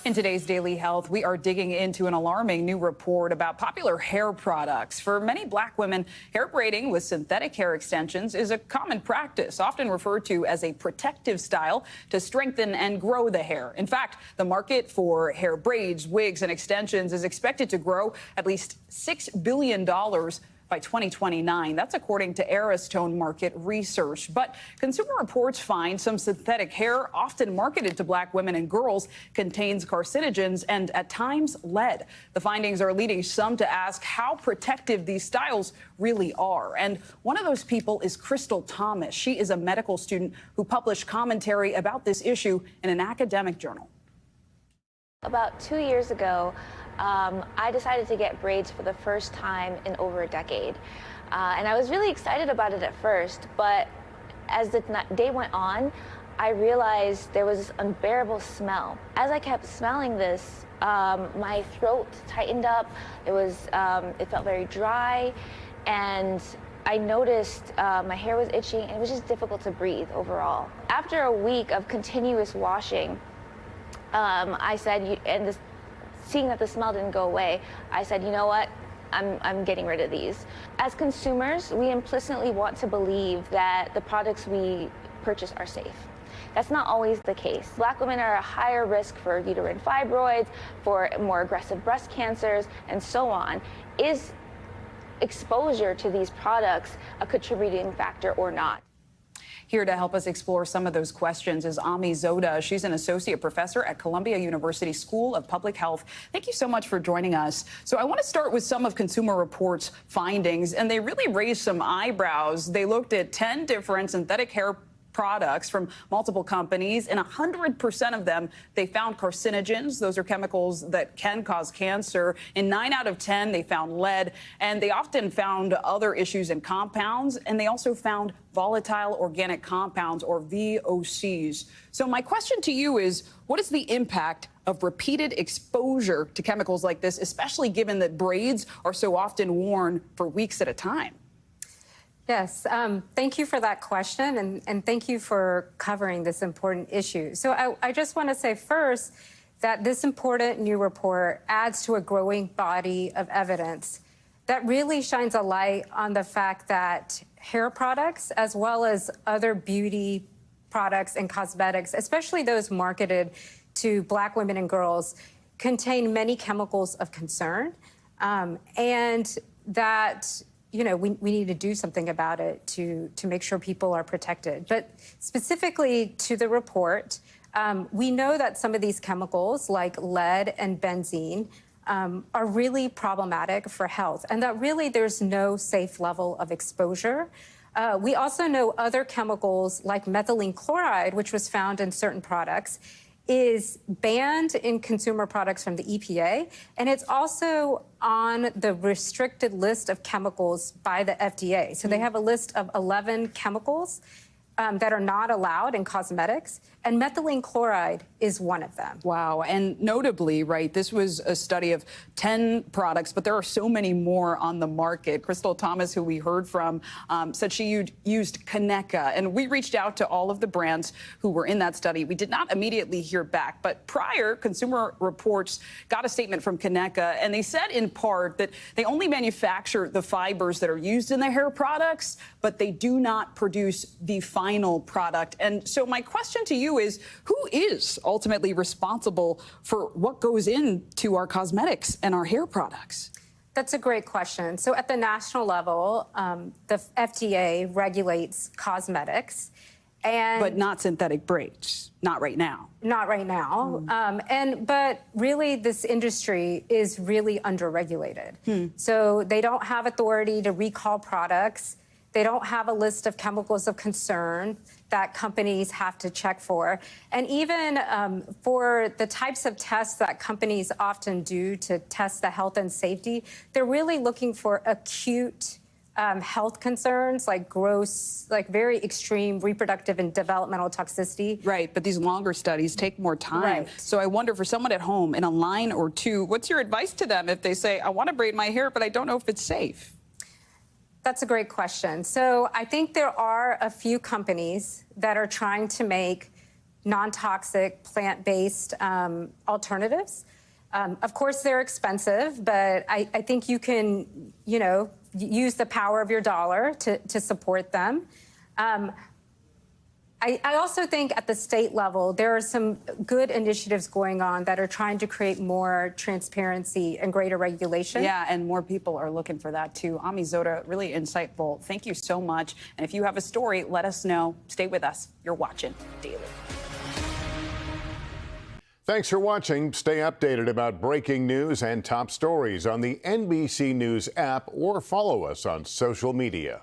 In today's Daily Health, we are digging into an alarming new report about popular hair products. For many Black women, hair braiding with synthetic hair extensions is a common practice, often referred to as a protective style to strengthen and grow the hair. In fact, the market for hair braids, wigs, and extensions is expected to grow at least $6 billion by 2029. That's according to Aristone Market Research. But Consumer Reports find some synthetic hair, often marketed to Black women and girls, contains carcinogens and at times lead. The findings are leading some to ask how protective these styles really are. And one of those people is Crystal Thomas. She is a medical student who published commentary about this issue in an academic journal. About 2 years ago, I decided to get braids for the first time in over a decade. And I was really excited about it at first, but as the day went on, I realized there was this unbearable smell. As I kept smelling this, my throat tightened up. It felt very dry, and I noticed my hair was itching, and it was just difficult to breathe overall. After a week of continuous washing, I said, seeing that the smell didn't go away, I said, you know what, I'm getting rid of these. As consumers, we implicitly want to believe that the products we purchase are safe. That's not always the case. Black women are at a higher risk for uterine fibroids, for more aggressive breast cancers, and so on. Is exposure to these products a contributing factor or not? Here to help us explore some of those questions is Ami Zoda. She's an associate professor at Columbia University School of Public Health. Thank you so much for joining us. So I want to start with some of Consumer Reports' findings, and they really raised some eyebrows. They looked at 10 different synthetic hair products from multiple companies, and 100% of them, they found carcinogens. Those are chemicals that can cause cancer. In 9 out of 10, they found lead, and they often found other issues in compounds, and they also found volatile organic compounds, or VOCs. So my question to you is, what is the impact of repeated exposure to chemicals like this, especially given that braids are so often worn for weeks at a time? Yes, thank you for that question, and thank you for covering this important issue. So I just want to say first that this important new report adds to a growing body of evidence that really shines a light on the fact that hair products, as well as other beauty products and cosmetics, especially those marketed to Black women and girls, contain many chemicals of concern, and that we need to do something about it to make sure people are protected. But specifically to the report, we know that some of these chemicals, like lead and benzene, are really problematic for health, and that really there's no safe level of exposure. We also know other chemicals, like methylene chloride, which was found in certain products, is banned in consumer products from the EPA, and it's also on the restricted list of chemicals by the FDA. So they have a list of 11 chemicals that are not allowed in cosmetics, and methylene chloride is one of them. Wow. And notably, right, this was a study of 10 products, but there are so many more on the market. Crystal Thomas, who we heard from, said she used Kaneka, and we reached out to all of the brands who were in that study. We did not immediately hear back, but prior, Consumer Reports got a statement from Kaneka, and they said in part that they only manufacture the fibers that are used in their hair products, but they do not produce the final product. And so my question to you is, who is ultimately responsible for what goes into our cosmetics and our hair products? That's a great question. So at the national level, the FDA regulates cosmetics. But not synthetic braids, not right now. Not right now. But really, this industry is really underregulated. So they don't have authority to recall products. They don't have a list of chemicals of concern that companies have to check for. And even for the types of tests that companies often do to test the health and safety, they're really looking for acute health concerns, like gross, like very extreme reproductive and developmental toxicity. Right, but these longer studies take more time. Right. So I wonder, for someone at home in a line or two, what's your advice to them if they say, I want to braid my hair, but I don't know if it's safe? That's a great question. So I think there are a few companies that are trying to make non-toxic, plant-based alternatives. Of course, they're expensive, but I think you can, use the power of your dollar to support them. I also think at the state level, there are some good initiatives going on that are trying to create more transparency and greater regulation. Yeah, and more people are looking for that, too. Ami Zoda, really insightful. Thank you so much. And if you have a story, let us know. Stay with us. You're watching Daily. Thanks for watching. Stay updated about breaking news and top stories on the NBC News app or follow us on social media.